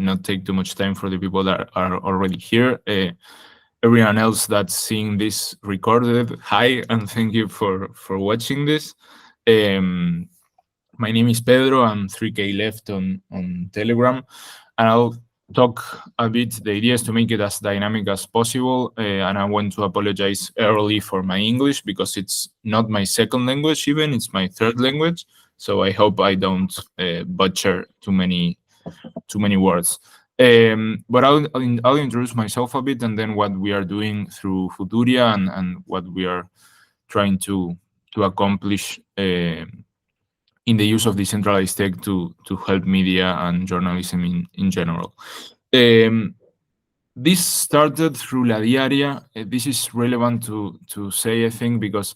not take too much time for the people that are already here. Everyone else that's seeing this recorded, hi, and thank you for watching this. My name is Pedro. I'm 3K left on Telegram, and I'll talk a bit. The idea is to make it as dynamic as possible, and I want to apologize early for my English because it's not my second language even, it's my third language. So I hope I don't butcher too many words. But I'll introduce myself a bit, and then what we are doing through Futuria and what we are trying to accomplish in the use of decentralized tech to help media and journalism in general. This started through La Diaria. This is relevant to say, I think, because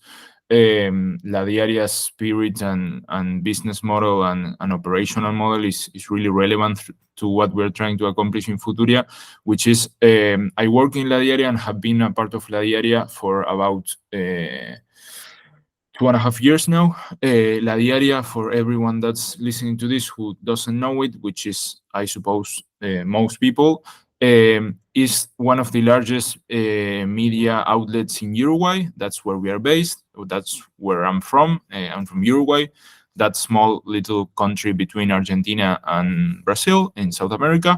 La Diaria's spirit and business model and operational model is really relevant to what we're trying to accomplish in Futuria, which is I work in La Diaria and have been a part of La Diaria for about 2.5 years now. La Diaria, for everyone that's listening to this who doesn't know it, which is, I suppose, most people, is one of the largest media outlets in Uruguay. That's where we are based. That's where I'm from. I'm from Uruguay, that small little country between Argentina and Brazil in South America.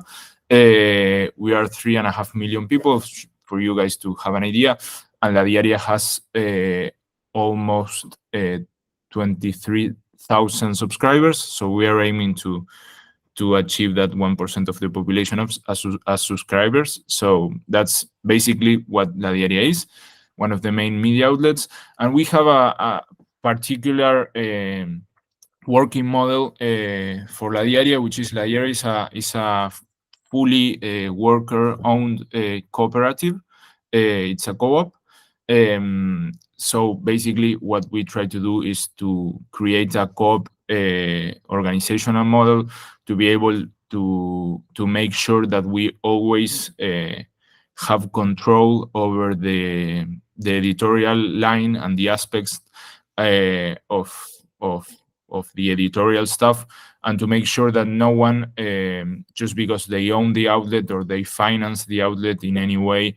We are 3.5 million people, for you guys to have an idea. And La Diaria has almost 23,000 subscribers. So we are aiming to achieve that 1% of the population as subscribers. So that's basically what La Diaria is, one of the main media outlets. And we have a particular working model for La Diaria, which is La Diaria is a fully worker-owned cooperative. It's a co-op. So basically what we try to do is to create a co-op organizational model to be able to make sure that we always have control over the editorial line and the aspects of the editorial stuff, and to make sure that no one, just because they own the outlet or they finance the outlet in any way,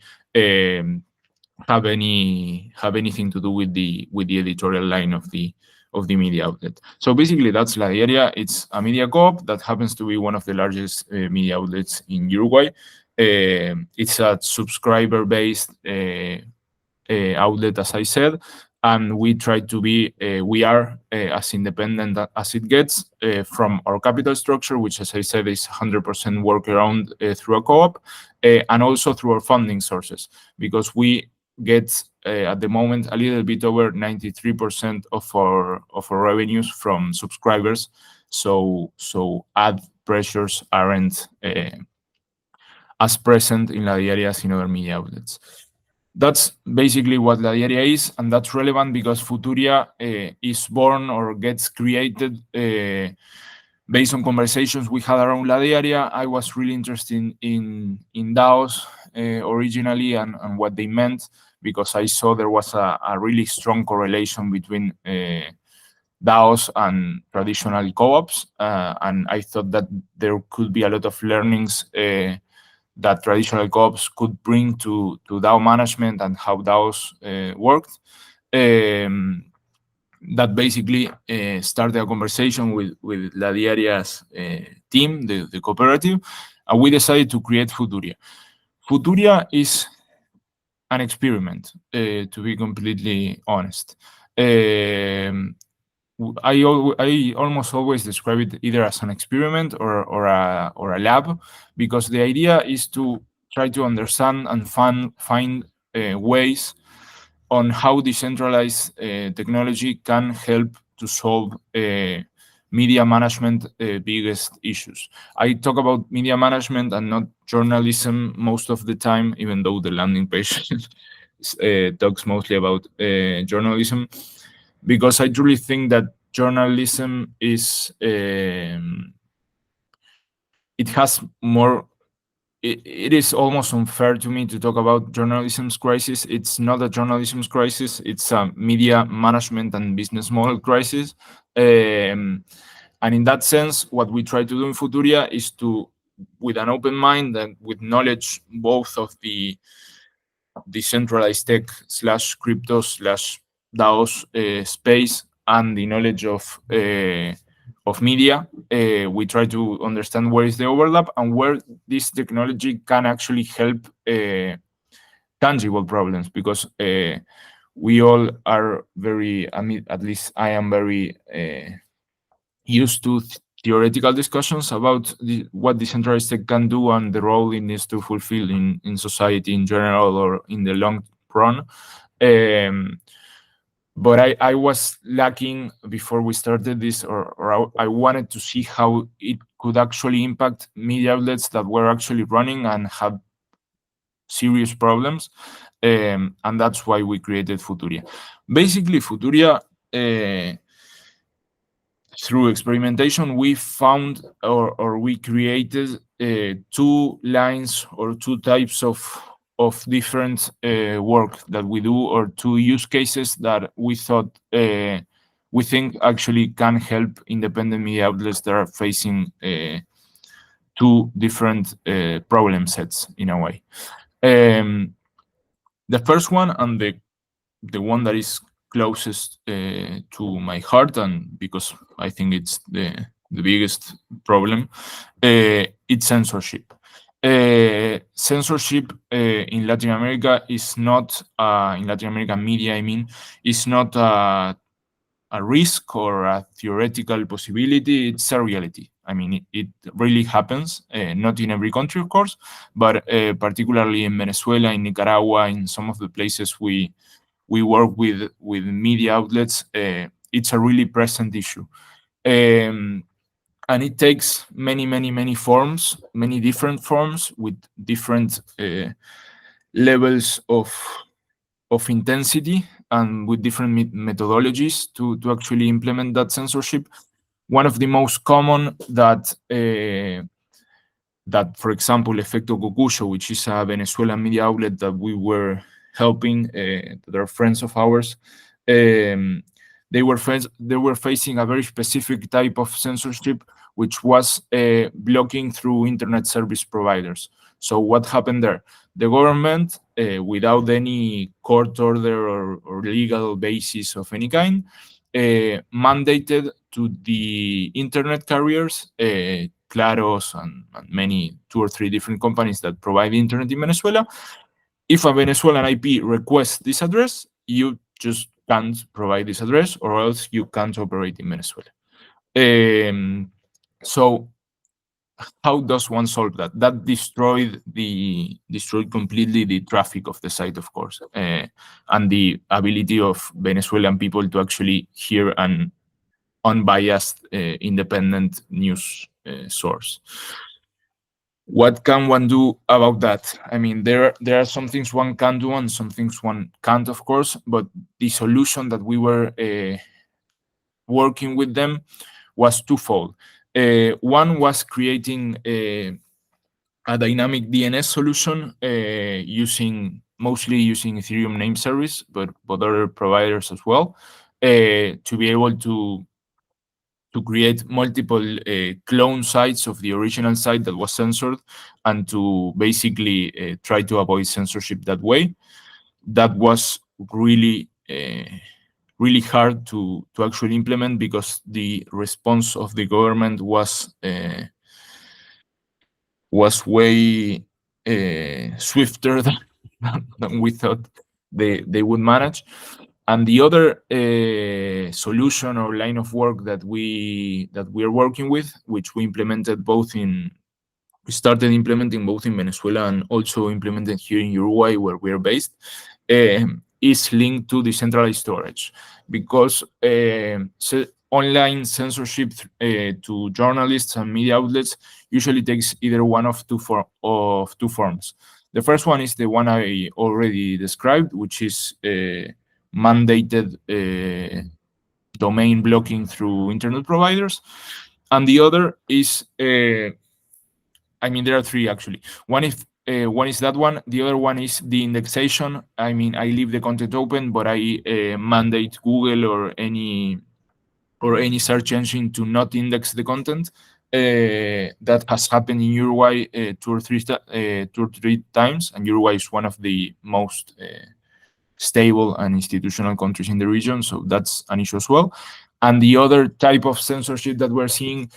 have anything to do with the editorial line of the media outlet. So basically that's La Diaria. It's a media co-op that happens to be one of the largest media outlets in Uruguay. It's a subscriber-based outlet, as I said, and we try to be, we are as independent as it gets from our capital structure, which, as I said, is 100% worker-owned through a co-op, and also through our funding sources, because we get at the moment a little bit over 93% of our revenues from subscribers. So ad pressures aren't as present in La Diaria as in other media outlets. That's basically what La Diaria is, and that's relevant because Futuria is born or gets created based on conversations we had around La Diaria. I was really interested in DAOs originally and what they meant, because I saw there was a really strong correlation between DAOs and traditional co-ops, and I thought that there could be a lot of learnings that traditional co-ops could bring to DAO management and how DAOs worked. That basically started a conversation with La Diaria's team, the cooperative, and we decided to create Futuria. Futuria is an experiment, to be completely honest. I almost always describe it either as an experiment or a lab, because the idea is to try to understand and find ways on how decentralized technology can help to solve media management biggest issues. I talk about media management and not journalism most of the time, even though the landing page talks mostly about journalism, because I truly think that journalism is, it has more, it is almost unfair to me to talk about journalism's crisis. It's not a journalism's crisis, it's a media management and business model crisis. And in that sense, what we try to do in Futuria is to with an open mind and with knowledge both of the decentralized tech slash crypto slash DAOs space and the knowledge of media, we try to understand where is the overlap and where this technology can actually help tangible problems, because we all are very, I mean, at least I am very used to theoretical discussions about what decentralized tech can do and the role it needs to fulfill in society in general or in the long run. But I was lacking before we started this, or I wanted to see how it could actually impact media outlets that were actually running and had serious problems. And that's why we created Futuria. Basically, Futuria, through experimentation, we found or we created two lines or two types of different work that we do, or two use cases that we thought we think actually can help independent media outlets that are facing two different problem sets in a way. The first one, and the one that is closest to my heart, and because I think it's the biggest problem, it's censorship. Censorship in Latin America is not, in Latin American media, I mean, is not a risk or a theoretical possibility. It's a reality. I mean, it really happens, not in every country, of course, but particularly in Venezuela, in Nicaragua, in some of the places we work with media outlets, it's a really present issue. And it takes many forms, many different forms with different levels of intensity and with different methodologies to actually implement that censorship. One of the most common that, for example, Efecto Cocuyo, which is a Venezuelan media outlet that we were helping, that are friends of ours, they were facing a very specific type of censorship, which was blocking through internet service providers. So what happened there? The government, without any court order or legal basis of any kind, mandated to the internet carriers, Claros and many, 2 or 3 different companies that provide internet in Venezuela. If a Venezuelan IP requests this address, you just can't provide this address, or else you can't operate in Venezuela. So how does one solve that? That destroyed completely the traffic of the site, of course, and the ability of Venezuelan people to actually hear an unbiased, independent news source. What can one do about that? I mean, there are some things one can do and some things one can't, of course, but the solution that we were working with them was twofold. One was creating a dynamic DNS solution mostly using Ethereum name service, but other providers as well, to be able to create multiple clone sites of the original site that was censored, and to basically try to avoid censorship that way. That was really hard to actually implement, because the response of the government was way swifter than we thought they would manage. And the other solution or line of work that we are working with, which we started implementing both in Venezuela and also implemented here in Uruguay, where we are based, is linked to decentralized storage, because online censorship to journalists and media outlets usually takes either one of two forms. The first one is the one I already described, which is mandated domain blocking through internet providers, and the other is, I mean, there are 3 actually. One is that one. The other one is the indexation. I mean, I leave the content open, but I mandate Google or any search engine to not index the content. that has happened in Uruguay 2 or 3 times, and Uruguay is one of the most stable and institutional countries in the region, so that's an issue as well. And the other type of censorship that we're seeing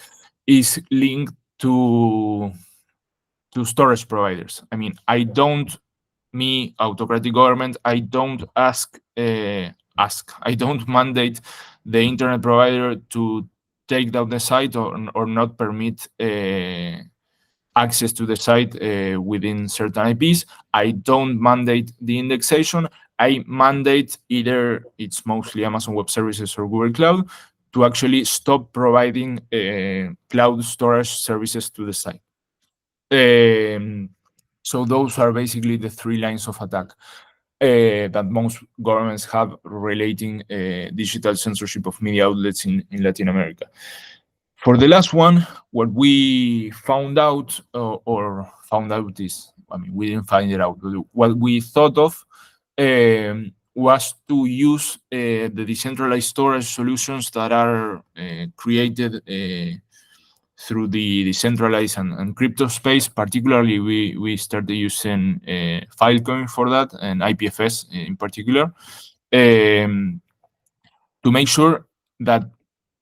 is linked to storage providers. I mean, me, autocratic government, I don't I don't mandate the internet provider to take down the site or not permit access to the site within certain IPs. I don't mandate the indexation. I mandate, either it's mostly Amazon Web Services or Google Cloud, to actually stop providing cloud storage services to the site. So those are basically the 3 lines of attack that most governments have relating digital censorship of media outlets in Latin America. For the last one, what we found out, is, I mean, we didn't find it out, but what we thought of was to use the decentralized storage solutions that are created through the decentralized and crypto space. Particularly, we started using Filecoin for that, and IPFS in particular, to make sure that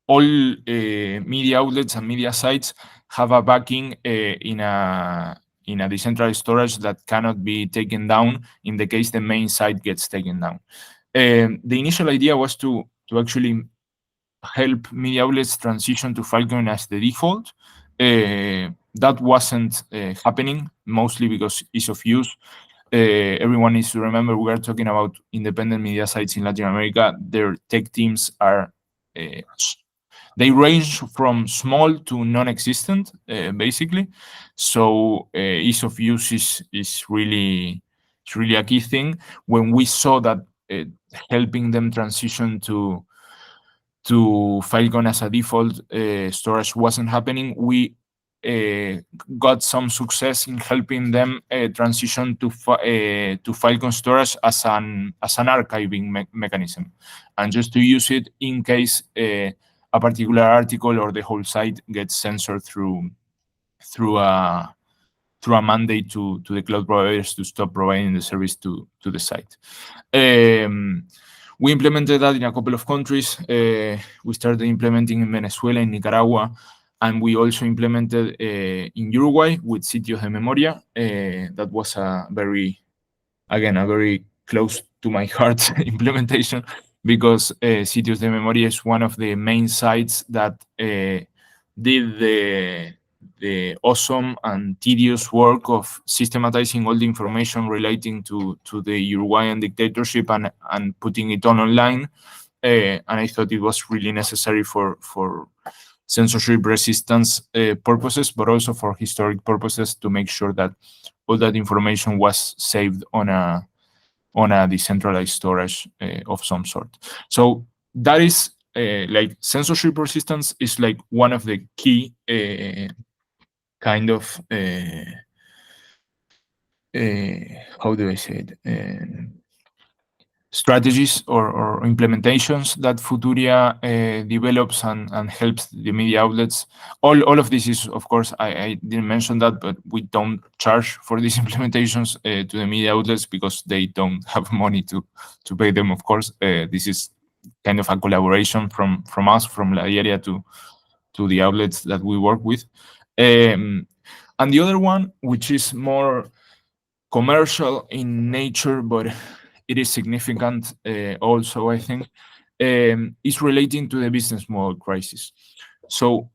all media outlets and media sites have a backing in a decentralized storage that cannot be taken down in the case the main site gets taken down. The initial idea was to actually help media outlets transition to Filecoin as the default. That wasn't happening, mostly because ease of use. Everyone needs to remember we are talking about independent media sites in Latin America. Their tech teams are they range from small to non-existent, basically. So ease of use is really a key thing. When we saw that helping them transition to Filecoin as a default storage wasn't happening, we got some success in helping them transition to Filecoin storage as an archiving mechanism, and just to use it in case a particular article or the whole site gets censored through a mandate to the cloud providers to stop providing the service to the site. We implemented that in a couple of countries. We started implementing in Venezuela, in Nicaragua, and we also implemented in Uruguay with Sitios de Memoria. That was a very close to my heart implementation, because Sitios de Memoria is one of the main sites that did the awesome and tedious work of systematizing all the information relating to the Uruguayan dictatorship and putting it online. And I thought it was really necessary for censorship resistance purposes, but also for historic purposes, to make sure that all that information was saved on a decentralized storage of some sort. So that is like censorship resistance is like one of the key kind of how do I say it? Strategies or implementations that Futuria develops and helps the media outlets. All of this is, of course, I didn't mention that, but we don't charge for these implementations to the media outlets because they don't have money to pay them, of course. This is kind of a collaboration from us, from La Diaria, to the outlets that we work with. And the other one, which is more commercial in nature, but it is significant also, I think, is relating to the business model crisis. So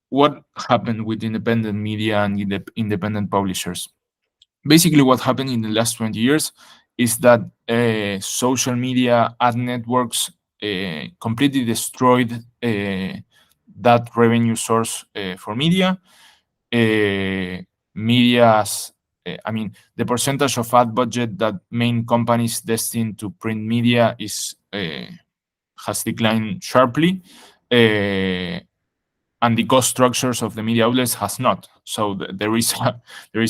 what happened with independent media and independent publishers? Basically, what happened in the last 20 years is that social media ad networks completely destroyed that revenue source for media. Media's I mean, the percentage of ad budget that main companies destined to print media has declined sharply, and the cost structures of the media outlets has not. So there is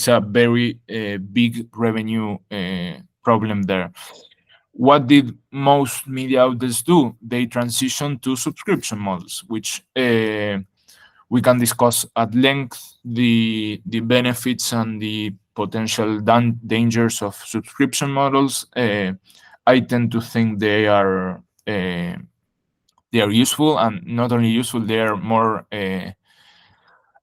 a very big revenue problem there. What did most media outlets do? They transitioned to subscription models, which we can discuss at length the benefits and the potential dangers of subscription models. I tend to think they are useful, and not only useful, they are more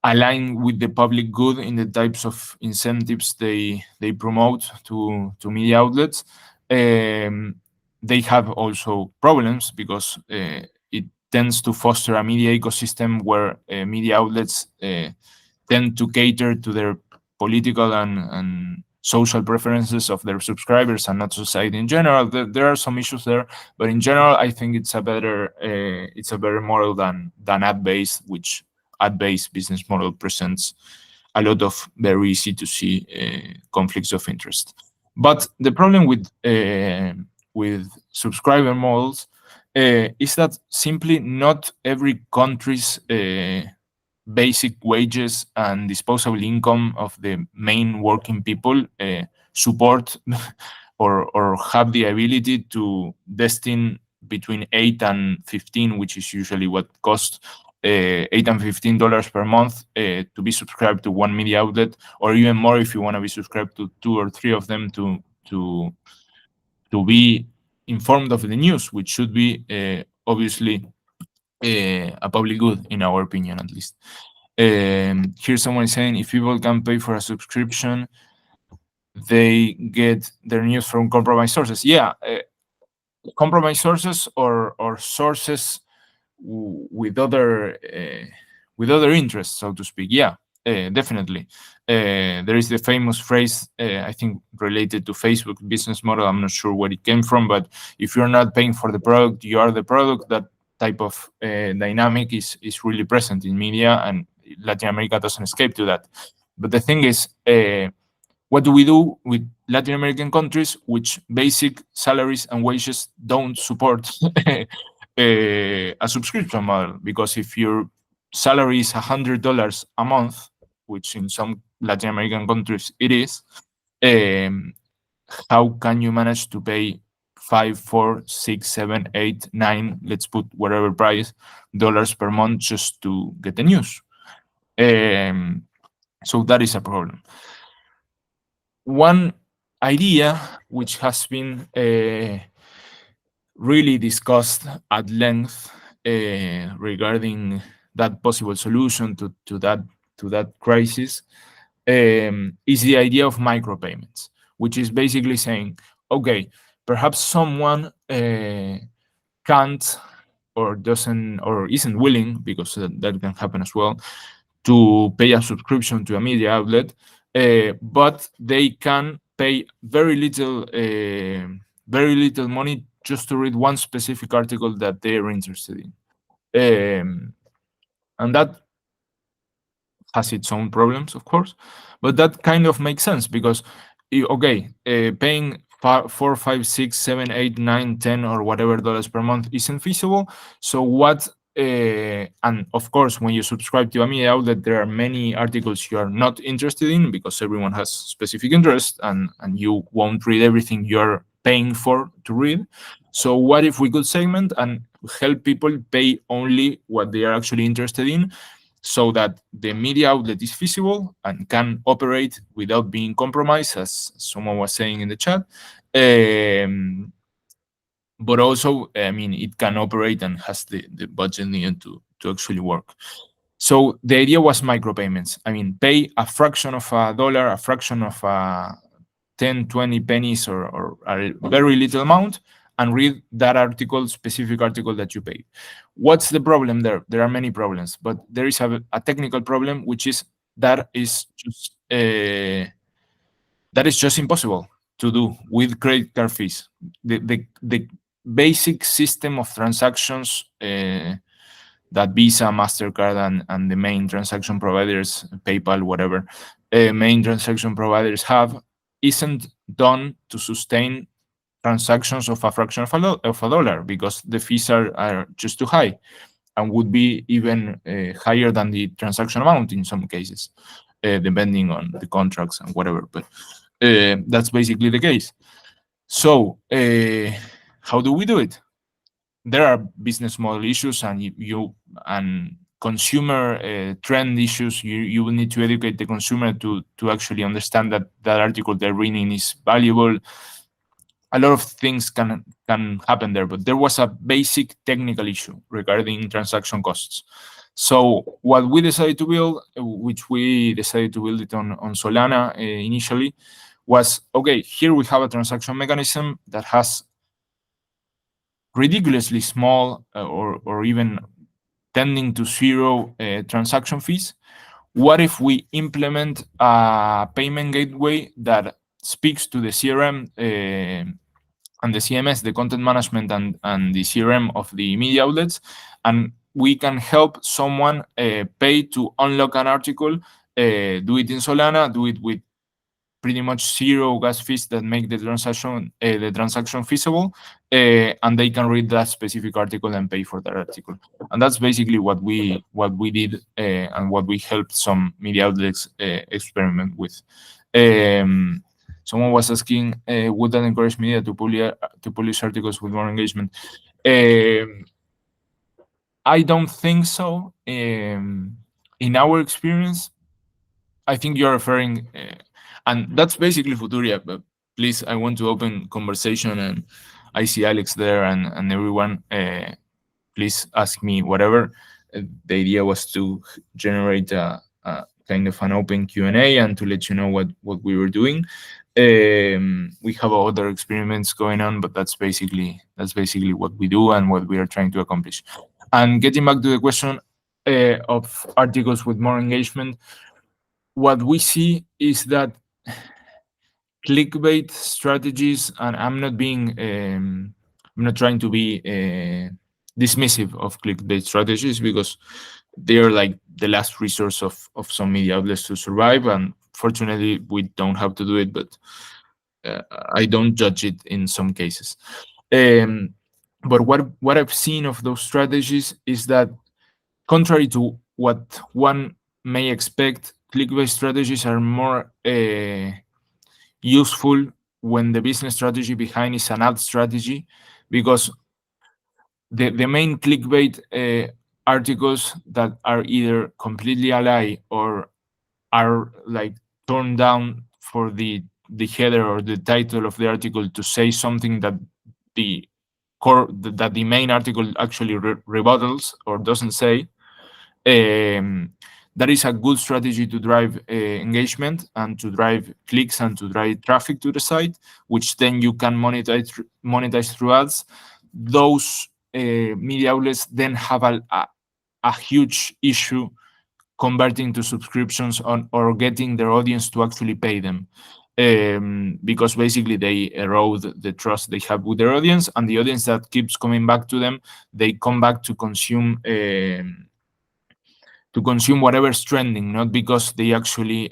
aligned with the public good in the types of incentives they promote to media outlets. They have also problems because it tends to foster a media ecosystem where media outlets tend to cater to their political and social preferences of their subscribers and not society in general. There are some issues there, but in general, I think it's a better model than ad-based, which ad-based business model presents a lot of very easy to see conflicts of interest. But the problem with subscriber models is that simply not every country's basic wages and disposable income of the main working people support or have the ability to destine between 8 and 15, which is usually what costs $8 and $15 per month to be subscribed to one media outlet, or even more if you want to be subscribed to 2 or 3 of them to be informed of the news, which should be obviously a public good, in our opinion, at least. Here someone is saying, if people can pay for a subscription, they get their news from compromised sources. Yeah, compromised sources or sources with other interests, so to speak. Yeah, definitely. There is the famous phrase, I think, related to Facebook business model. I'm not sure where it came from, but if you're not paying for the product, you are the product. That type of dynamic is really present in media, and Latin America doesn't escape to that. But the thing is, what do we do with Latin American countries which basic salaries and wages don't support a subscription model? Because if your salary is $100 a month, which in some Latin American countries it is, how can you manage to pay 5, 4, 6, 7, 8, 9, let's put whatever price, dollars per month just to get the news? So that is a problem. One idea which has been really discussed at length regarding that possible solution to that crisis is the idea of micropayments, which is basically saying, okay, perhaps someone can't or doesn't or isn't willing, because that can happen as well, to pay a subscription to a media outlet, but they can pay very little money just to read one specific article that they're interested in. And that has its own problems, of course, but that kind of makes sense because, okay, paying 4, 5, 6, 7, 8, 9, 10 or whatever dollars per month isn't feasible. So what? And of course, when you subscribe to a media outlet, there are many articles you are not interested in because everyone has specific interest, and you won't read everything you're paying for to read. So what if we could segment and help people pay only what they are actually interested in, so that the media outlet is feasible and can operate without being compromised, as someone was saying in the chat. But also, I mean, it can operate and has the budget needed to actually work. So the idea was micropayments. I mean, pay a fraction of a dollar, a fraction of 10, 20 pennies, or a very little amount, and read that specific article that you paid. What's the problem there? There are many problems, but there is a technical problem, which is that is just impossible to do with credit card fees. The basic system of transactions that Visa, MasterCard, and the main transaction providers, PayPal, whatever, main transaction providers have, isn't done to sustain transactions of a fraction of a dollar, because the fees are just too high and would be even higher than the transaction amount in some cases, depending on the contracts and whatever. But that's basically the case. So how do we do it? There are business model issues, and consumer trend issues. You will need to educate the consumer to actually understand that that article they're reading is valuable. A lot of things can happen there, but there was a basic technical issue regarding transaction costs. So what we decided to build, which we decided to build it on Solana initially, was, okay, here we have a transaction mechanism that has ridiculously small or even tending to zero transaction fees. What if we implement a payment gateway that speaks to the CRM and the CMS, the content management and the CRM of the media outlets, and we can help someone pay to unlock an article, do it in Solana, do it with pretty much zero gas fees that make the transaction feasible, and they can read that specific article and pay for that article. And that's basically what we did and what we helped some media outlets experiment with. Someone was asking, would that encourage media to publish articles with more engagement? I don't think so. In our experience, I think you're referring, and that's basically Futuria. But please, I want to open conversation, and I see Alex there and everyone. Please ask me whatever. The idea was to generate a kind of an open Q&A and to let you know what we were doing. We have other experiments going on, but that's basically what we do and what we are trying to accomplish. And getting back to the question of articles with more engagement, what we see is that clickbait strategies, and I'm not trying to be dismissive of clickbait strategies, because they are like the last resource of some media outlets to survive, and fortunately we don't have to do it, but I don't judge it in some cases. But what I've seen of those strategies is that, contrary to what one may expect, clickbait strategies are more useful when the business strategy behind is an ad strategy, because the main clickbait articles that are either completely a lie or are like torn down for the header or the title of the article to say something that the main article actually rebuttals or doesn't say. That is a good strategy to drive engagement and to drive clicks and to drive traffic to the site, which then you can monetize through ads. Those media outlets then have a huge issue converting to subscriptions or getting their audience to actually pay them. Because basically they erode the trust they have with their audience, and the audience that keeps coming back to them, they come back to consume whatever's trending, not because they actually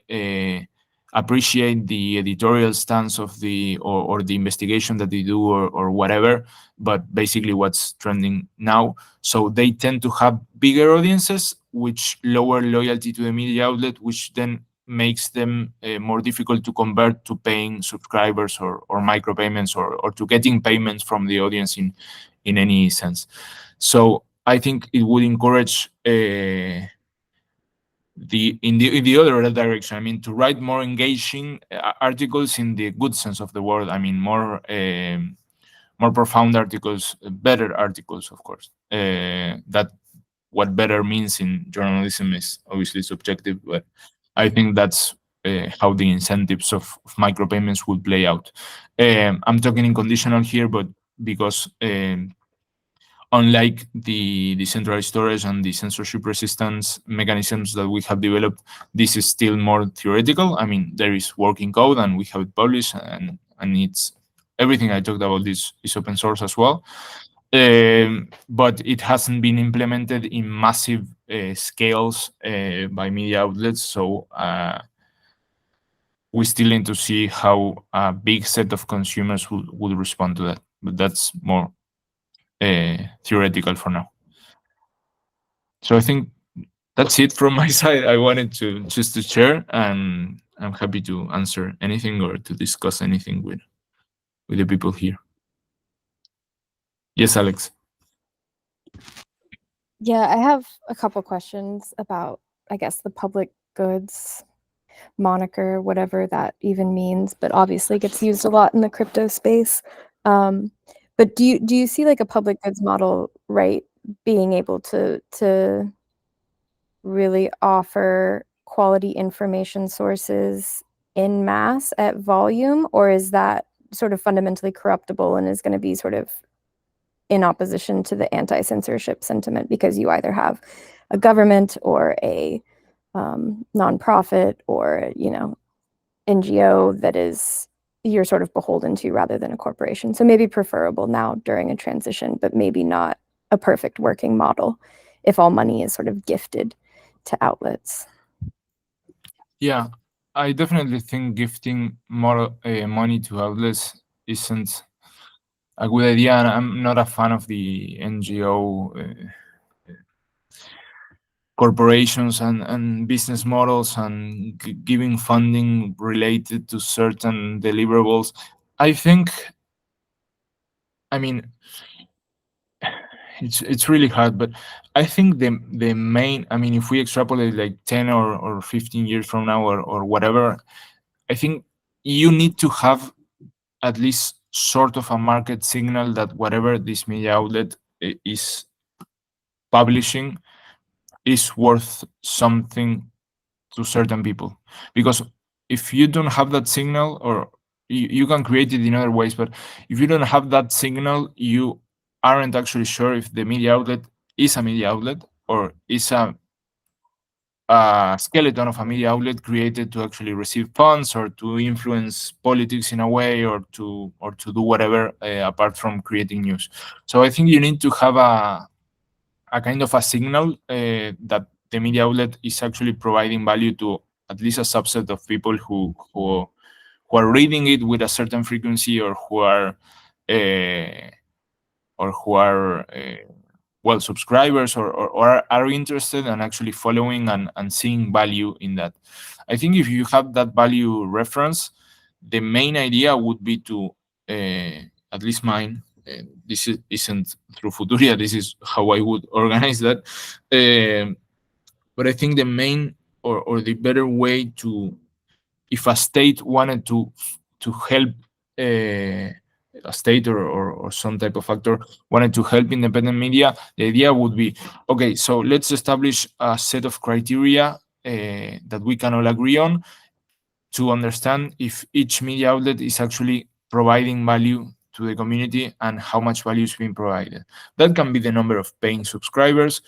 appreciate the editorial stance of or the investigation that they do or whatever, but basically what's trending now. So they tend to have bigger audiences, which lower loyalty to the media outlet, which then makes them more difficult to convert to paying subscribers or micropayments or to getting payments from the audience in any sense. So I think it would encourage in the other direction. I mean, to write more engaging articles in the good sense of the word. I mean, more profound articles, better articles, of course. That what better means in journalism is obviously subjective, but I think that's how the incentives of micropayments would play out. I'm talking in conditional here, but because unlike the decentralized storage and the censorship resistance mechanisms that we have developed, this is still more theoretical. I mean, there is working code and we have it published, and it's everything I talked about is open source as well. But it hasn't been implemented in massive scales by media outlets. So we still need to see how a big set of consumers would respond to that. But that's more theoretical for now. So I think that's it from my side. I wanted to share, and I'm happy to answer anything or to discuss anything with the people here. Yes, Alex. Yeah, I have a couple questions about, I guess, the public goods moniker, whatever that even means, but obviously gets used a lot in the crypto space. Um, but do you see like a public goods model, right, being able to really offer quality information sources in mass at volume, or is that sort of fundamentally corruptible and is going to be sort of in opposition to the anti-censorship sentiment because you either have a government or a nonprofit or NGO that is you're sort of beholden to rather than a corporation. So maybe preferable now during a transition, but maybe not a perfect working model if all money is sort of gifted to outlets. Yeah, I definitely think gifting more money to outlets isn't a good idea, and I'm not a fan of the NGO corporations and business models and giving funding related to certain deliverables. I think, I mean, it's really hard, but I think the main, I mean, if we extrapolate like 10 or 15 years from now or whatever, I think you need to have at least sort of a market signal that whatever this media outlet is publishing is worth something to certain people. Because if you don't have that signal, or you can create it in other ways, but if you don't have that signal, you aren't actually sure if the media outlet is a media outlet or is a skeleton of a media outlet created to actually receive funds or to influence politics in a way or to do whatever apart from creating news. So I think you need to have a kind of a signal that the media outlet is actually providing value to at least a subset of people who are reading it with a certain frequency uh, or who are well, subscribers or are interested and actually following and seeing value in that. I think if you have that value reference, the main idea would be to at least mine, isn't through Futuria, this is how I would organize that. Um, but I think the main or the better way to, if a state wanted to help a state or some type of actor wanted to help independent media, the idea would be, okay, so let's establish a set of criteria that we can all agree on to understand if each media outlet is actually providing value to the community and how much value is being provided. That can be the number of paying subscribers.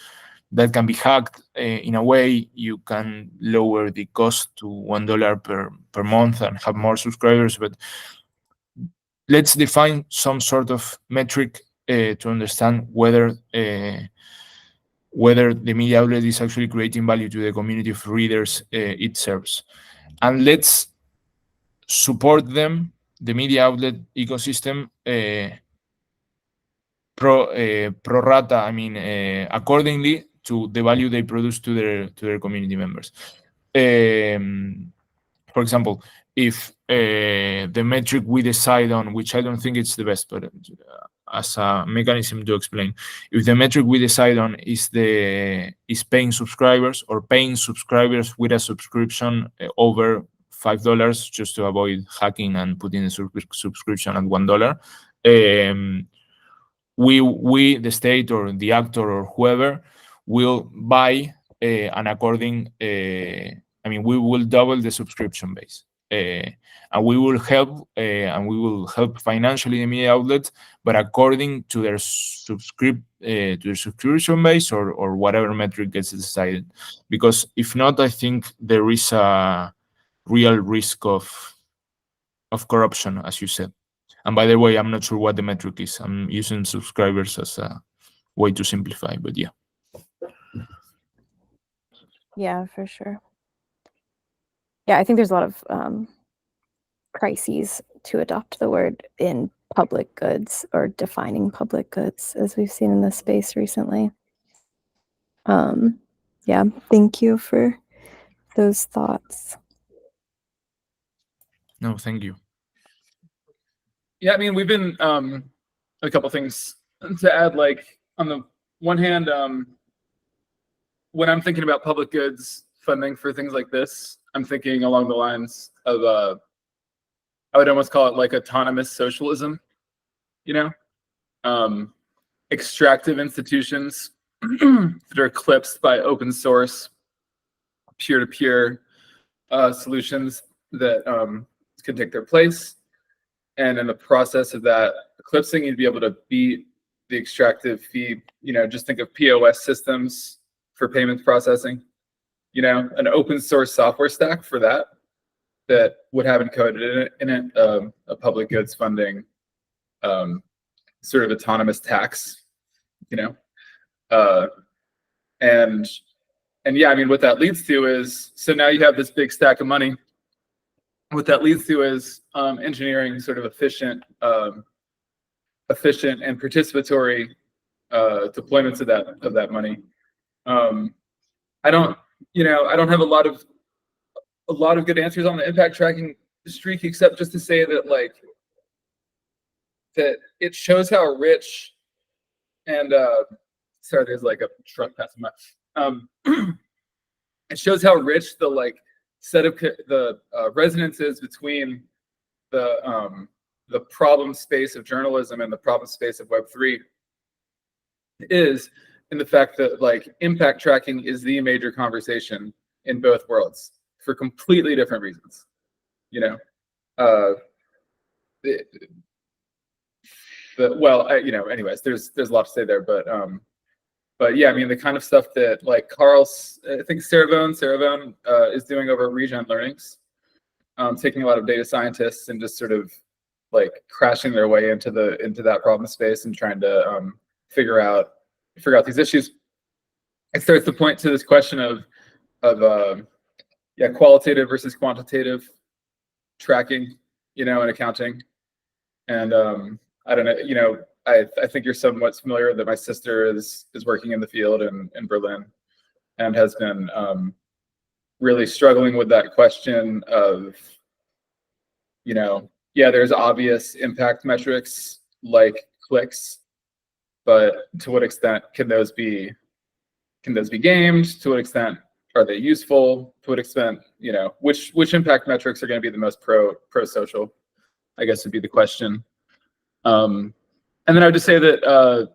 That can be hacked in a way. You can lower the cost to $1 per month and have more subscribers. But let's define some sort of metric to understand whether the media outlet is actually creating value to the community of readers it serves. And let's support them, the media outlet ecosystem, pro rata, I mean, accordingly to the value they produce to their community members. For example, if the metric we decide on, which I don't think it's the best, but as a mechanism to explain, if the metric we decide on is paying subscribers or paying subscribers with a subscription over $5, just to avoid hacking and putting the subscription at $1, we the state or the actor or whoever will buy an according I mean, we will double the subscription base, and we will help financially the media outlet, but according to their subscription base or whatever metric gets decided. Because if not, I think there is a real risk of corruption, as you said. And by the way, I'm not sure what the metric is. I'm using subscribers as a way to simplify, but yeah. Yeah, for sure. Yeah, I think there's a lot of crises to adopt the word in public goods or defining public goods, as we've seen in this space recently. Yeah, thank you for those thoughts. No, thank you. Yeah, I mean, we've been a couple things to add. Like on the one hand, when I'm thinking about public goods funding for things like this, I'm thinking along the lines of I would almost call it like autonomous socialism, you know, extractive institutions that are eclipsed by open source, peer-to-peer solutions that can take their place. And in the process of that eclipsing, you'd be able to beat the extractive fee. You know, just think of POS systems for payments processing. You know, an open source software stack for that would have encoded in it a public goods funding sort of autonomous tax. You know, and yeah, I mean, what that leads to is, so now you have this big stack of money. What that leads to is engineering sort of efficient and participatory deployments of that money. I don't have a lot of good answers on the impact tracking streak, except just to say that that it shows how rich and sorry, there's like a truck passing by. It shows how rich the set of the resonances between the problem space of journalism and the problem space of Web3 is, in the fact that impact tracking is the major conversation in both worlds for completely different reasons. You know, anyways, there's a lot to say there, but yeah, I mean, the kind of stuff that I think Ceravone is doing over at Regen Learnings, taking a lot of data scientists and just sort of crashing their way into that problem space and trying to figure out these issues. It starts to point to this question of qualitative versus quantitative tracking, you know, and accounting. And I don't know, you know, I think you're somewhat familiar that my sister is working in the field in Berlin and has been really struggling with that question of, you know, yeah, there's obvious impact metrics like clicks, but to what extent can those be gamed? To what extent are they useful? To what extent, you know, which impact metrics are going to be the most pro-social, I guess would be the question. And then I would just say that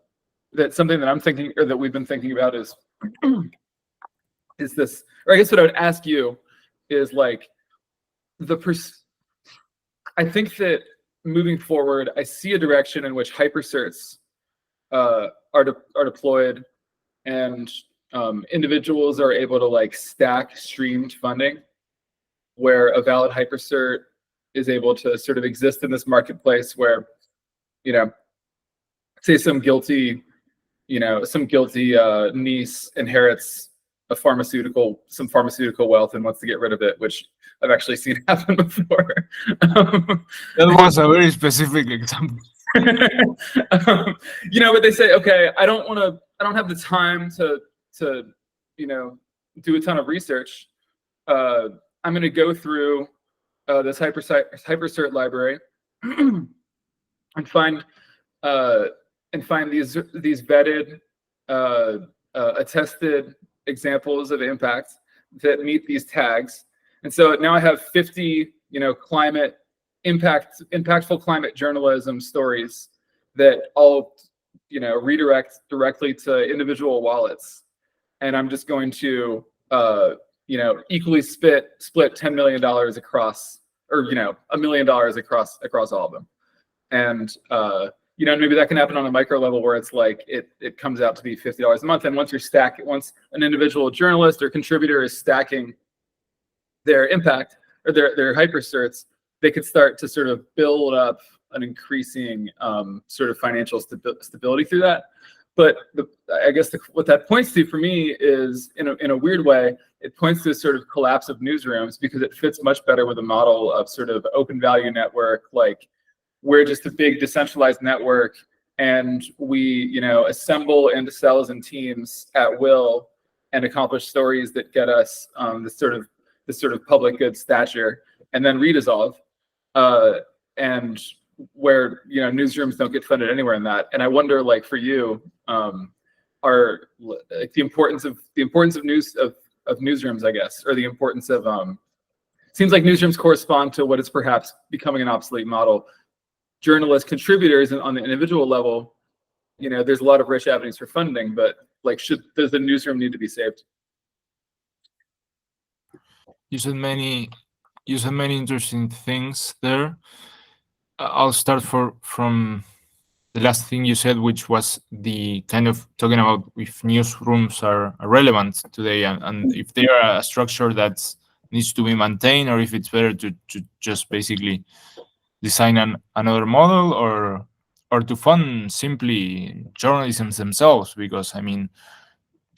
that something that I'm thinking, or that we've been thinking about is this, or I guess what I would ask you is I think that moving forward, I see a direction in which hypercerts are deployed, and individuals are able to stack streamed funding, where a valid hypercert is able to sort of exist in this marketplace where, you know, say some guilty niece inherits some pharmaceutical wealth and wants to get rid of it, which I've actually seen happen before. That was a very specific example. You know, but they say, okay, I don't have the time to you know, do a ton of research. I'm going to go through this hypercert library and find these vetted, attested examples of impact that meet these tags. And so now I have 50, you know, impactful climate journalism stories that all, you know, redirect directly to individual wallets. And I'm just going to, you know, equally split $10 million across, or, you know, $1 million across all of them. And, you know, maybe that can happen on a micro level where it's it comes out to be $50 a month. And once an individual journalist or contributor is stacking their impact or their hypercerts, they could start to sort of build up an increasing sort of financial stability through that. But I guess what that points to for me is, in a weird way, it points to a sort of collapse of newsrooms, because it fits much better with a model of sort of open value network. We're just a big decentralized network, and we, you know, assemble into cells and teams at will and accomplish stories that get us this sort of public good stature, and then redissolve. And where, you know, newsrooms don't get funded anywhere in that. And I wonder, for you, are like the importance of newsrooms, I guess, or the importance of seems like newsrooms correspond to what is perhaps becoming an obsolete model. Journalist contributors on the individual level, you know, there's a lot of rich avenues for funding, but like, does the newsroom need to be saved? You said many interesting things there. I'll start from the last thing you said, which was the kind of talking about if newsrooms are relevant today, and if they are a structure that needs to be maintained, or if it's better to just basically design another model, or to fund simply journalism themselves. Because I mean,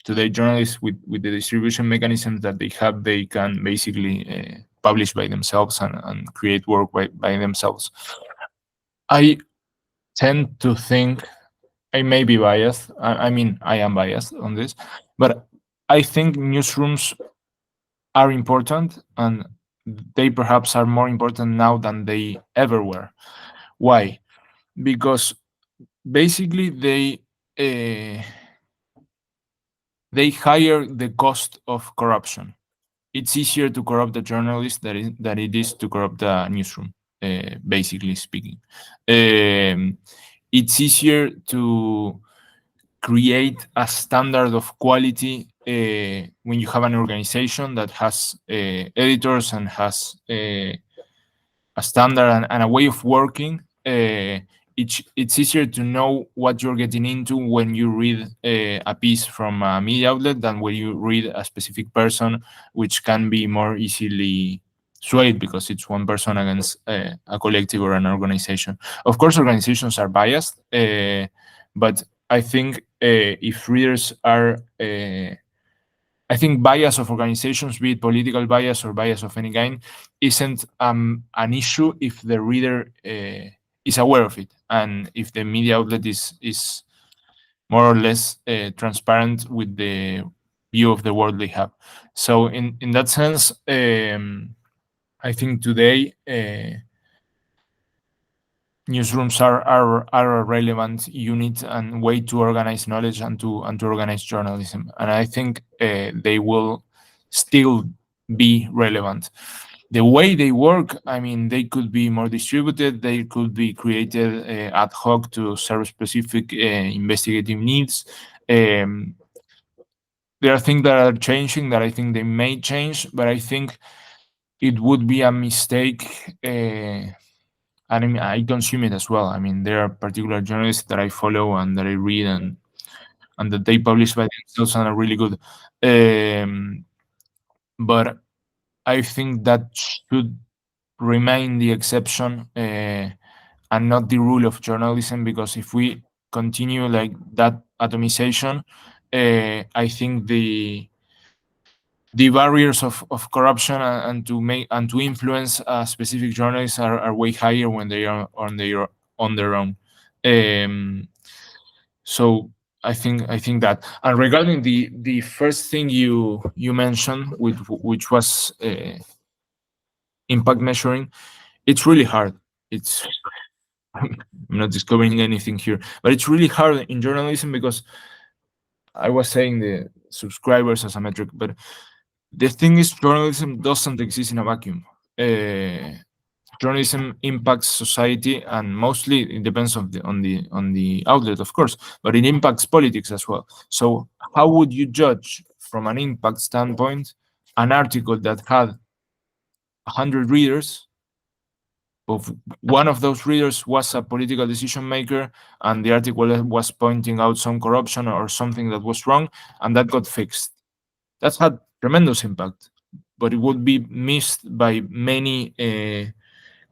today journalists with the distribution mechanisms that they have, they can basically publish by themselves and create work by themselves. I tend to think, I may be biased. I mean, I am biased on this, but I think newsrooms are important, and they perhaps are more important now than they ever were. Why? Because basically they hire the cost of corruption. It's easier to corrupt a journalist than it is to corrupt a newsroom, basically speaking. It's easier to create a standard of quality when you have an organization that has editors and has a standard and a way of working. It's easier to know what you're getting into when you read a piece from a media outlet than when you read a specific person, which can be more easily swayed because it's one person against a collective or an organization. Of course, organizations are biased, but I think if readers are I think bias of organizations, be it political bias or bias of any kind, isn't an issue if the reader is aware of it, and if the media outlet is more or less transparent with the view of the world they have. So in that sense, I think today newsrooms are a relevant unit and way to organize knowledge and to organize journalism, and I think they will still be relevant. The way they work, I mean, they could be more distributed, they could be created ad hoc to serve specific investigative needs. There are things that are changing that I think they may change, but I think it would be a mistake, and I mean, I consume it as well. I mean, there are particular journalists that I follow and that I read, and that they publish by themselves and are really good. But I think that should remain the exception and not the rule of journalism, because if we continue like that atomization, I think the barriers of corruption and to influence specific journalists are way higher when they are on their own. So I think that. And regarding the first thing you mentioned, which was impact measuring, it's really hard. I'm not discovering anything here, but it's really hard in journalism because I was saying the subscribers as a metric, but the thing is, journalism doesn't exist in a vacuum. Journalism impacts society, and mostly it depends on the outlet, of course, but it impacts politics as well. So how would you judge from an impact standpoint an article that had 100 readers? Of one of those readers was a political decision maker, and the article was pointing out some corruption or something that was wrong, and that got fixed. That's had tremendous impact, but it would be missed by many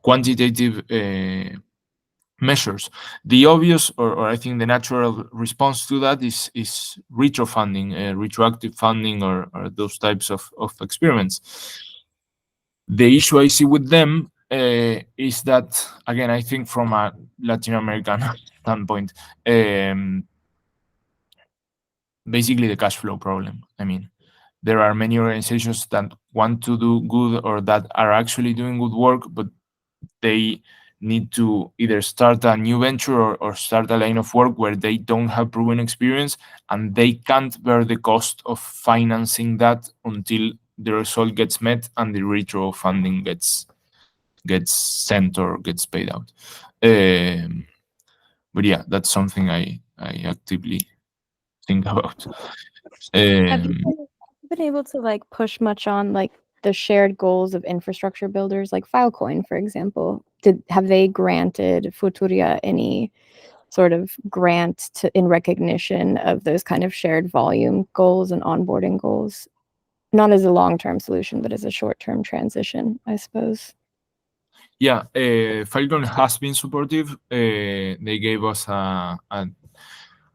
quantitative measures. The obvious, or I think the natural response to that is retrofunding, retroactive funding, or those types of experiments. The issue I see with them is that, again, I think from a Latin American standpoint, basically the cash flow problem. I mean, there are many organizations that want to do good or that are actually doing good work, but they need to either start a new venture or start a line of work where they don't have proven experience, and they can't bear the cost of financing that until the result gets met and the retro funding gets sent or gets paid out. But yeah, that's something I actively think about. Have you been able to like push much on like the shared goals of infrastructure builders, like Filecoin, for example? Have they granted Futuria any sort of grant in recognition of those kind of shared volume goals and onboarding goals? Not as a long-term solution, but as a short-term transition, I suppose. Yeah, Filecoin has been supportive. They gave us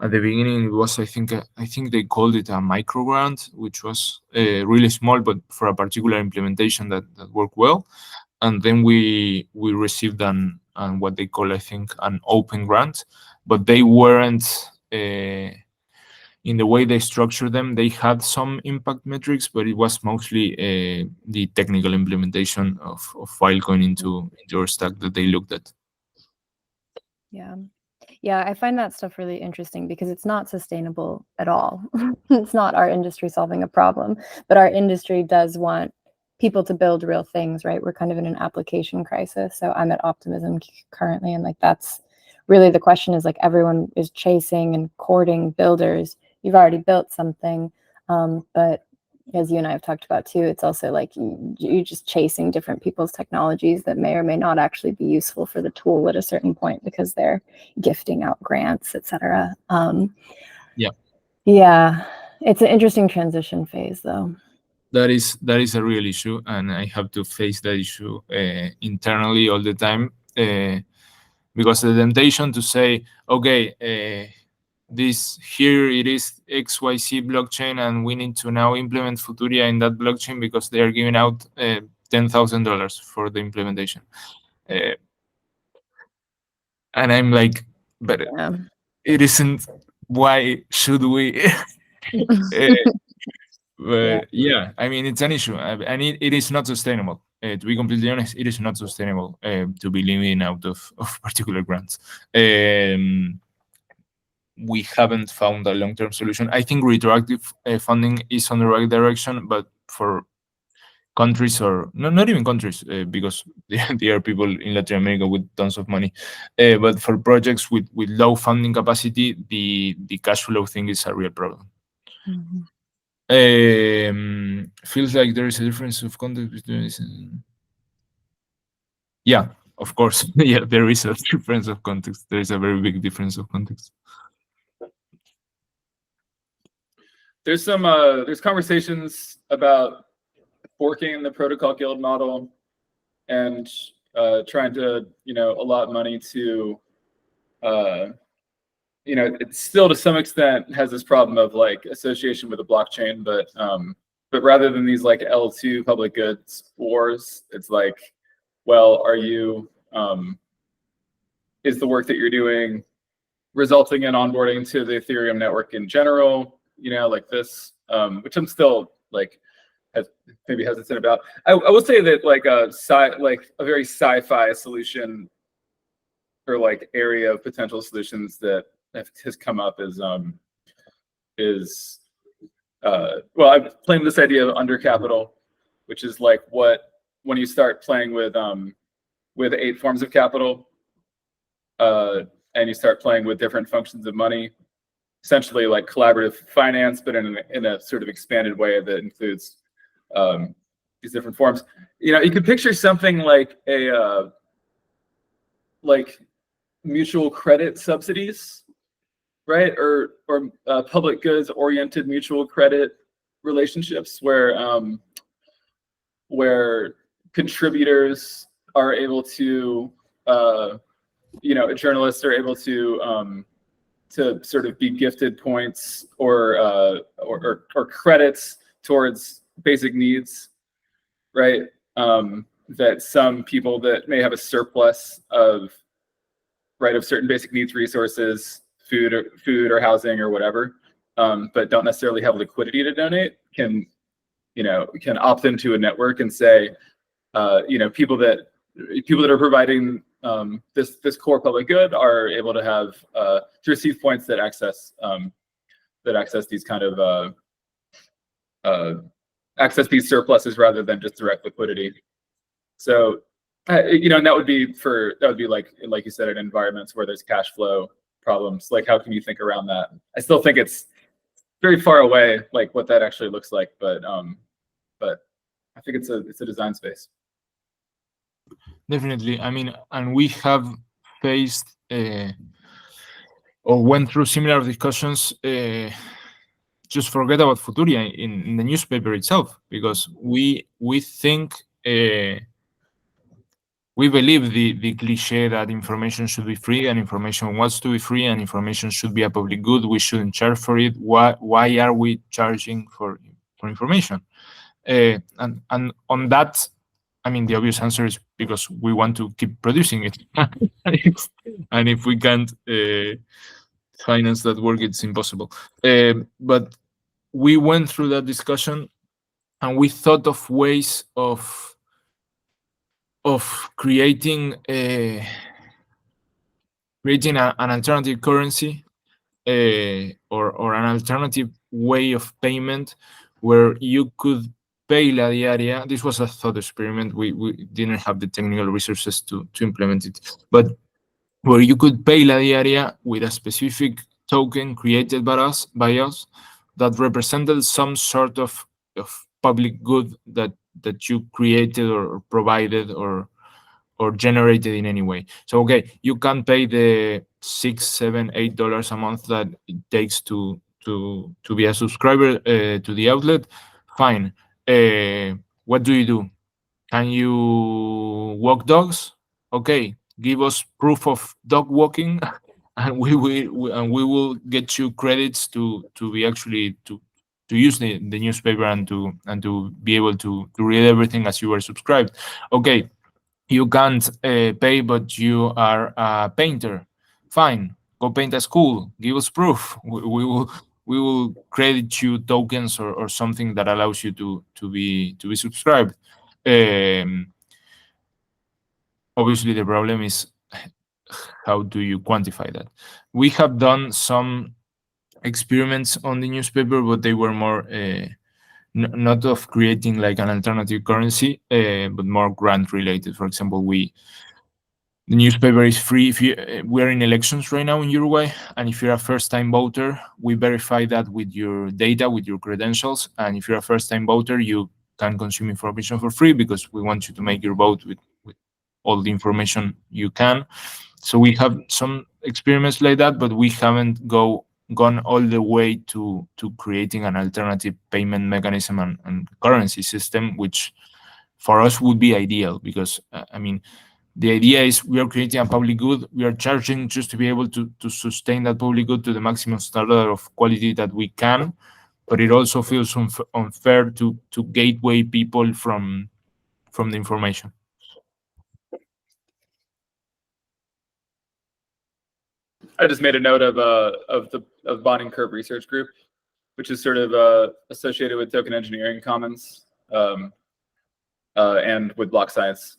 at the beginning, it was I think they called it a micro grant, which was really small, but for a particular implementation that worked well. And then we received an what they call, I think, an open grant, but they weren't in the way they structured them. They had some impact metrics, but it was mostly the technical implementation of Filecoin into our stack that they looked at. Yeah, I find that stuff really interesting because it's not sustainable at all. It's not our industry solving a problem, but our industry does want people to build real things, right? We're kind of in an application crisis. So I'm at Optimism currently, and like that's really the question is like everyone is chasing and courting builders. You've already built something, but as you and I have talked about too, it's also like you're just chasing different people's technologies that may or may not actually be useful for the tool at a certain point because they're gifting out grants, etc. Yeah, it's an interesting transition phase, though. That is a real issue, and I have to face that issue internally all the time because the temptation to say, okay, this here it is XYZ blockchain, and we need to now implement Futuria in that blockchain because they are giving out $10,000 for the implementation, and I'm like, but it isn't. Why should we? But yeah, I mean, it's an issue, and it is not sustainable. To be completely honest, it is not sustainable to be living out of particular grants. We haven't found a long-term solution. I think retroactive funding is on the right direction, but for countries or not even countries, because there are people in Latin America with tons of money, but for projects with low funding capacity, the cash flow thing is a real problem. Mm-hmm. Feels like there is a difference of context between this. Yeah, of course. Yeah, there is a difference of context. There is a very big difference of context. There's some there's conversations about forking the protocol guild model and trying to allot money to it's still to some extent has this problem of like association with the blockchain, but rather than these like L2 public goods wars, it's like, well, are you is the work that you're doing resulting in onboarding to the Ethereum network in general, like this, which I'm still like maybe hesitant about. I would say that like a very sci-fi solution or like area of potential solutions that has come up is well, I've claimed this idea of under capital, which is like when you start playing with 8 forms of capital, and you start playing with different functions of money, essentially like collaborative finance, but in a sort of expanded way that includes these different forms. You could picture something like a like mutual credit subsidies, right? Or public goods oriented mutual credit relationships where contributors are able to journalists are able to sort of be gifted points or credits towards basic needs, right? That some people that may have a surplus of certain basic needs resources, food or housing or whatever, but don't necessarily have liquidity to donate, can opt into a network and say, people that are providing this core public good are able to have to receive points that access these kind of access these surpluses rather than just direct liquidity. So and that would be like you said, in environments where there's cash flow problems. Like, how can you think around that? I still think it's very far away, like what that actually looks like, but I think it's a design space. Definitely. I mean, and we have faced or went through similar discussions. Just forget about Futuria in the newspaper itself, because we think we believe the cliche that information should be free and information wants to be free and information should be a public good. We shouldn't charge for it. Why are we charging for information? And on that, I mean, the obvious answer is because we want to keep producing it. And if we can't finance that work, it's impossible. But we went through that discussion and we thought of ways of creating an alternative currency or an alternative way of payment where you could pay la diaria. This was a thought experiment. We didn't have the technical resources to implement it, but where you could pay la diaria with a specific token created by us that represented some sort of public good that you created or provided or generated in any way. So okay, you can pay the $6, $7, $8 a month that it takes to be a subscriber to the outlet. Fine. What do? Can you walk dogs? Okay, give us proof of dog walking, and we will get you credits to be actually to use the newspaper and to be able to read everything as you were subscribed. Okay, you can't pay, but you are a painter. Fine, go paint a school. Give us proof. We will credit you tokens or something that allows you to be subscribed. Obviously, the problem is how do you quantify that? We have done some experiments on the newspaper, but they were more not of creating like an alternative currency, but more grant related. For example, the newspaper is free if we're in elections right now in Uruguay, and if you're a first-time voter, we verify that with your data, with your credentials, and if you're a first-time voter, you can consume information for free because we want you to make your vote with all the information you can. So we have some experiments like that, but we haven't gone all the way to creating an alternative payment mechanism and currency system, which for us would be ideal because, I mean, the idea is we are creating a public good. We are charging just to be able to sustain that public good to the maximum standard of quality that we can, but it also feels unfair to gateway people from the information. I just made a note of bonding curve research group, which is sort of associated with token engineering commons and with block science.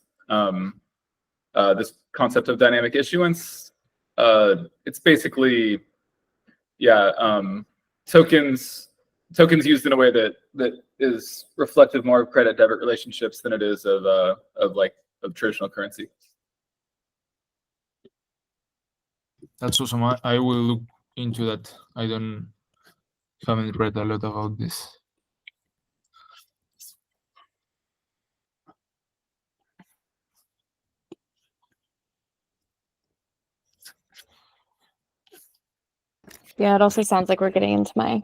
This concept of dynamic issuance, it's basically, tokens used in a way that is reflective more of credit debit relationships than it is of traditional currency. That's awesome. I will look into that. I haven't read a lot about this. Yeah, it also sounds like we're getting into my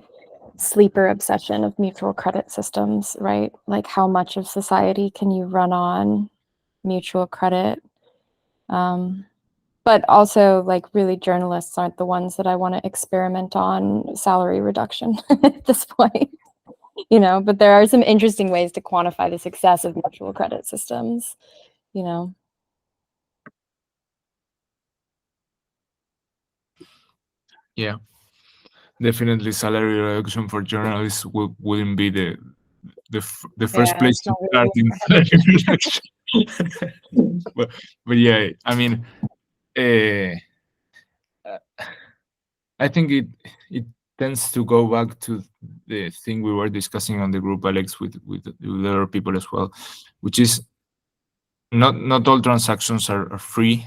sleeper obsession of mutual credit systems, right? Like, how much of society can you run on mutual credit? But also, like, really, journalists aren't the ones that I want to experiment on salary reduction at this point, but there are some interesting ways to quantify the success of mutual credit systems, Yeah, definitely salary reduction for journalists wouldn't be the first Yeah, place it's to not start really in salary reduction. But yeah, I mean, I think it tends to go back to the thing we were discussing on the group, Alex, with other people as well, which is not all transactions are free,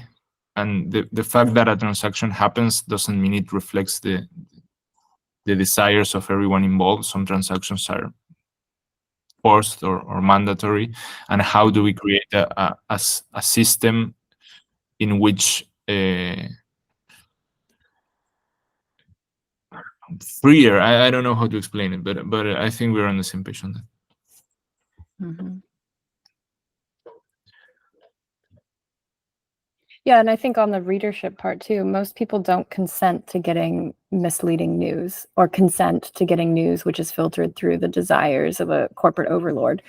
and the fact that a transaction happens doesn't mean it reflects the desires of everyone involved. Some transactions are forced or mandatory, and how do we create a system in which freer, I don't know how to explain it, but I think we're on the same page on that. Mhm. Yeah, and I think on the readership part too, most people don't consent to getting misleading news or consent to getting news which is filtered through the desires of a corporate overlord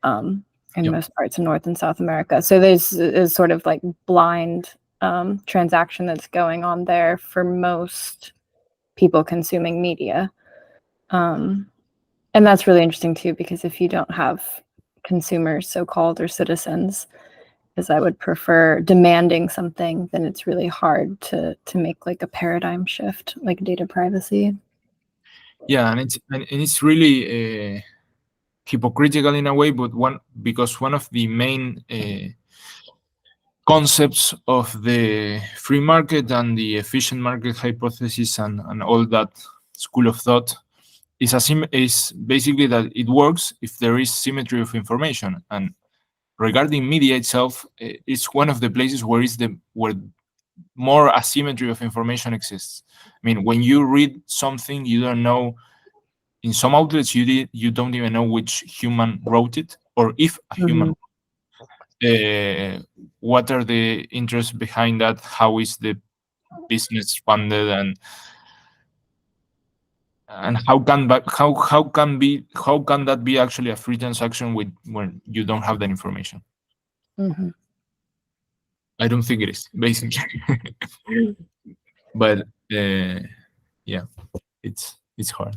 in Yep. most parts of North and South America. So there's a sort of like blind transaction that's going on there for most people consuming media. And that's really interesting too, because if you don't have consumers, so-called, or citizens, as I would prefer, demanding something, then it's really hard to make like a paradigm shift, like data privacy. Yeah, and it's really hypocritical in a way, but because one of the main concepts of the free market and the efficient market hypothesis and all that school of thought is basically that it works if there is symmetry of information. And regarding media itself, it's one of the places where more asymmetry of information exists. I mean, when you read something, you don't know. In some outlets, you don't even know which human wrote it, or if a human. What are the interests behind that? How is the business funded, and how can that be actually a free transaction when you don't have that information? Mm-hmm. I don't think it is, basically. But yeah, it's hard.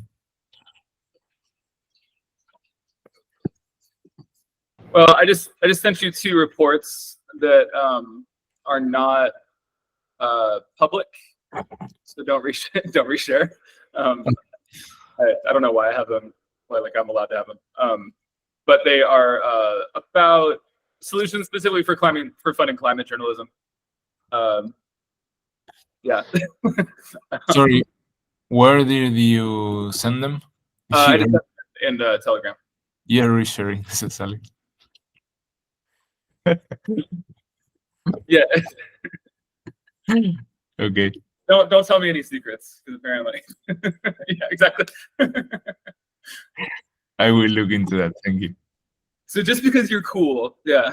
Well, I just sent you 2 reports that are not public, so don't reshare. I don't know why I have them. Why like I'm allowed to have them. But they are about solutions specifically for funding climate journalism. Yeah. Sorry, where did you send them? I just in Telegram. Yeah, resharing, Sally. Yeah. Okay. Don't tell me any secrets, because apparently. Yeah, exactly. I will look into that. Thank you. So just because you're cool, yeah.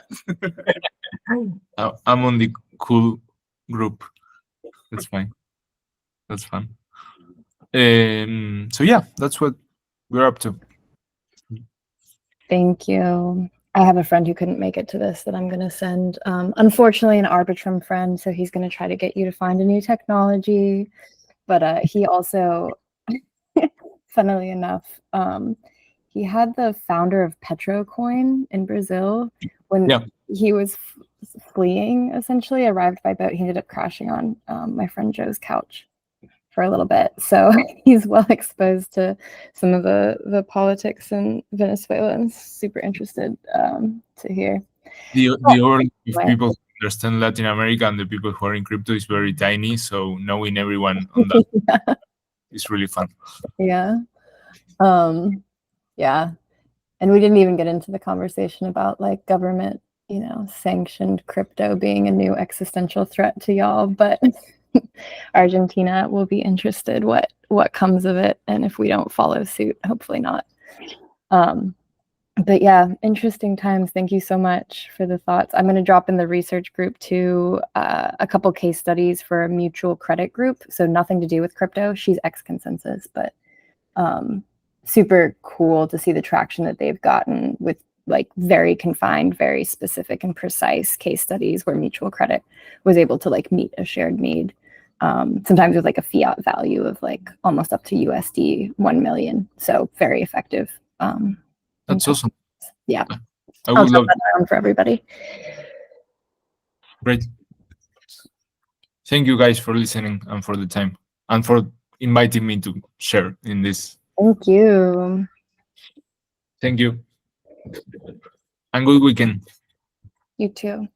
I'm on the cool group. That's fine. That's fun. So yeah, that's what we're up to. Thank you. I have a friend who couldn't make it to this that I'm going to send. Unfortunately, an Arbitrum friend, so he's going to try to get you to find a new technology. But he also, funnily enough, he had the founder of Petrocoin in Brazil when he was fleeing, essentially, arrived by boat. He ended up crashing on my friend Joe's couch for a little bit. So he's well exposed to some of the politics in Venezuela and super interested to hear. The order of people who understand Latin America and the people who are in crypto is very tiny. So knowing everyone on that is really fun. Yeah. Yeah. And we didn't even get into the conversation about like government, sanctioned crypto being a new existential threat to y'all, but Argentina will be interested what comes of it, and if we don't follow suit, hopefully not. But yeah, interesting times. Thank you so much for the thoughts. I'm going to drop in the research group too a couple case studies for a mutual credit group, so nothing to do with crypto. She's ex-Consensus, but super cool to see the traction that they've gotten with like very confined, very specific and precise case studies where mutual credit was able to like meet a shared need. Sometimes with like a fiat value of like almost up to USD 1 million. So very effective. That's awesome. Yeah. I I'll would jot love. that down for everybody. Great. Thank you guys for listening and for the time and for inviting me to share in this. Thank you. Thank you. And good weekend. You too.